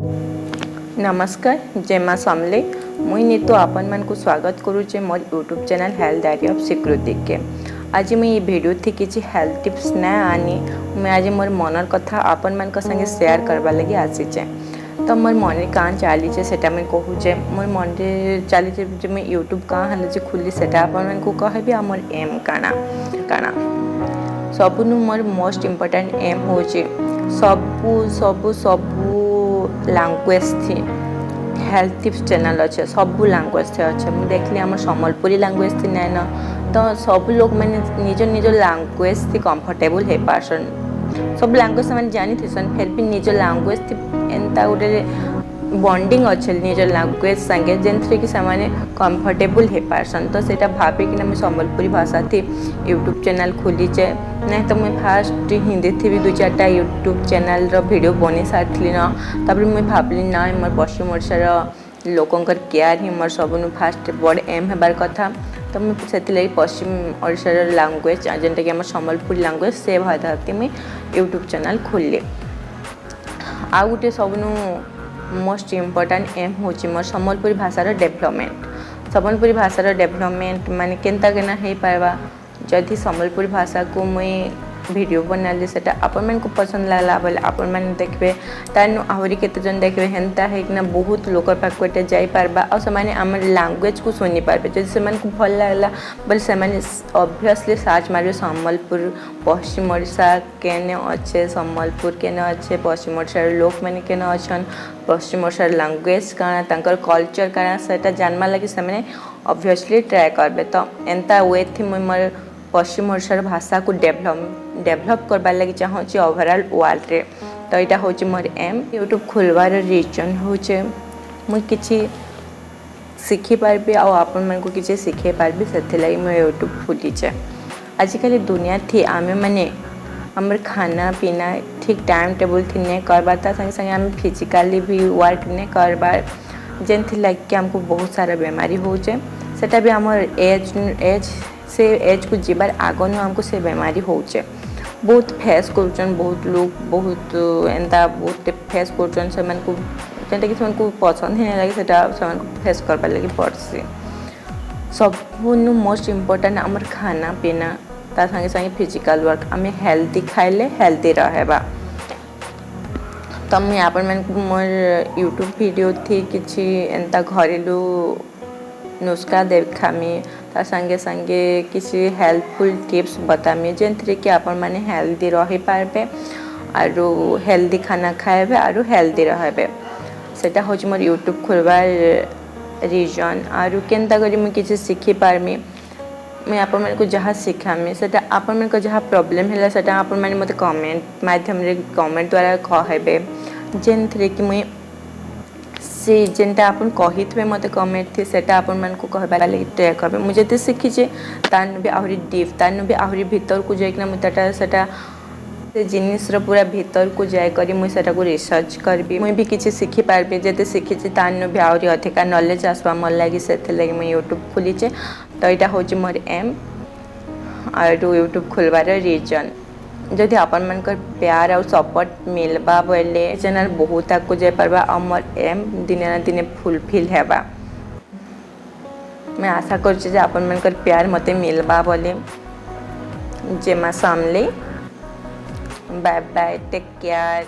नमस्कार जय माँ समले मुई नीतू आपण मन को स्वागत करुचे मोर YouTube channel health diary of Swikriti के। आज मुई ये वीडियो थी किसी हेल्थ टिप्स ना आनी मैं आज मोर मनर कथा आपण मन संगे शेयर करवा लगी आसीचे। तो मोर मन कहाँ चलीचे सेटा मैं कहूचे मोर मन चलीचे जो मैं यूट्यूब कहाँ हेल्ले खुली सेटा आपण मन को कहबी आ मोर एम काना काना सबुनु मोर मोस्ट इम्पोर्टेंट एम होचे सबू सबू सबू लैंग्वेज थी हेल्थ टिप्स चैनल अच्छे सबू लैंग्वेज थे अच्छे मुझे देखली आम सम्बलपुरी लैंग्वेज थी नाइन तो सब लोग मैंने निज निज लैंग्वेज थी कंफर्टेबल हो पार्सन सब लैंग्वेज से मैंने जानी थी फिर भी निज लैंग्वेज थी एंता गोटे बॉन्डिंग अच्छे निज लैंग्वेज संगे जेनथरे कि से कंफर्टेबल हो पार्सन तो सेटा भाविकी मुझे सम्बलपुरी भाषा थी यूट्यूब चैनल खोलीचे नहीं तो मुझे फास्ट हिंदी थी भी 2-4टा यूट्यूब चैनल वीडियो बनी सारी ना तापर मुझे भावली ना मोर पश्चिम ओडिशार लोकंर केयर ही मोर सबुनु फास्ट बड़ एम होबार कथा तो मुझे से पश्चिम ओडिशार लैंग्वेज जेनटा कि सम्बलपुरी लैंग्वेज से भाषा मुझे यूट्यूब चैनल खोलली आ गोटे सबुनु मोस्ट इम्पोर्टेंट एम हूँ मोर सम्बलपुरी भाषार डेभलपमेंट सम्बलपुरी भाषार डेभलपमेंट माने केनता केना हो पार्बा जदि सम्बलपुरी भाषा को मुई वीडियो बनाली सेटा आपण मन को पसंद लागला बोले आपण मन देखबे तार आहरी केते जन देखबे हेंता है कि ना बहुत लोक पाखु एटा जाई पारबा और से माने हमर लैंग्वेज को सुनी पारबे जदि से मन को भल लागला बोले से माने ऑब्वियसली सर्च मारबे सम्बलपुर पश्चिम ओडिशा केने अच्छे सम्बलपुर केने अच्छे पश्चिम ओडिशार लोक माने केने अछन पश्चिम ओडिशार लैंग्वेज काना तांकर कल्चर काना सेटा जानवा लगी से माने ऑब्वियसली ट्राई करबे तो एंता वे थी मोर पश्चिम ओडिशार भाषा को डेभलप करबार लगी चाहूँगी ओवरऑल वर्ल्ड रे तो यहाँ हूँ मोर एम यूट्यूब खोलवार रीजन हूँ मुझे किसी शिखी पार्बी आपण मन को किसी शिखे पार्बी से मुझे यूट्यूब खोलीचे आजिकल दुनिया थी आमे माने हमर खाना पीना ठीक टाइम टेबल थी नहीं करबार संगे संगे आम फिजिकाली भी वर्क नहीं करबार जेन थी लाइक कि हमको बहुत सारा बेमारी होचे सेटा भी हमर एज से एज को जीवार आगन हमको से बेमारी होचे बहुत फेस करचन बहुत लोग बहुत एंता बहुत फेस करचन से मन को जेनटा कि से पसंद ही नहीं लगे सेटा से फेस करबार लगी पड़सी सबुनु मोस्ट इम्पोर्टेंट हमर खाना पीना तार संगे संगे फिजिकल वर्क आम हेल्दी खाइले हेल्दी रहबा तो मुझे आपण मन को मोर यूट्यूब वीडियो थी किसी एंता घरेलू नुस्खा देखामी तार संगे संगे किसी हेल्पफुल टिप्स बतामी जेनथरे कि आपण माने हेल्दी रही पारबे आरो हेल्दी खाना खाएबे आरो हेल्दी रहबे सेटा होच मोर यूट्यूब खोलबार रीजन आरो केनता करी मु किसी शिखी पारमी मैं आपण मन को जहाँ शिखामी सेटा आपण मन को जहाँ प्रॉब्लम हैला सेटा आपण माने मते कमेंट माध्यम रे कमेंट द्वारा कहबे जेनथरे कि मुई से जेनटा अपन कही मत कमेंट थी सेटा अपन मन को कहबार लगी ट्राई करबे मुझे तो शिखीचे तान भी आहरी डीप तान भी आहरी भीतर को जाइकना मुझे सेटा से जिनिस पूरा भीतर को जाए करी मुझे सेटा को रिसर्च करबी मुझे भी किसी शिखी पारबी जेते शिखीचे तान भी आहरी अधिका नॉलेज आसवा मन लगी से लगी मुझे यूट्यूब खोलीचे तो यहाँ हूँ मोर एम और यूट्यूब खोलबार रीजन जदि आपण मन प्यार और सपोर्ट मिलबा बोले चैनल बहुत आगू जाई पारबा और मोर एम दिने ना दिने फुलफिल हेबा मैं आशा करछे जे आपण मन प्यार मते मिलबा बोले जय माँ समले बाय बाय टेक केयर।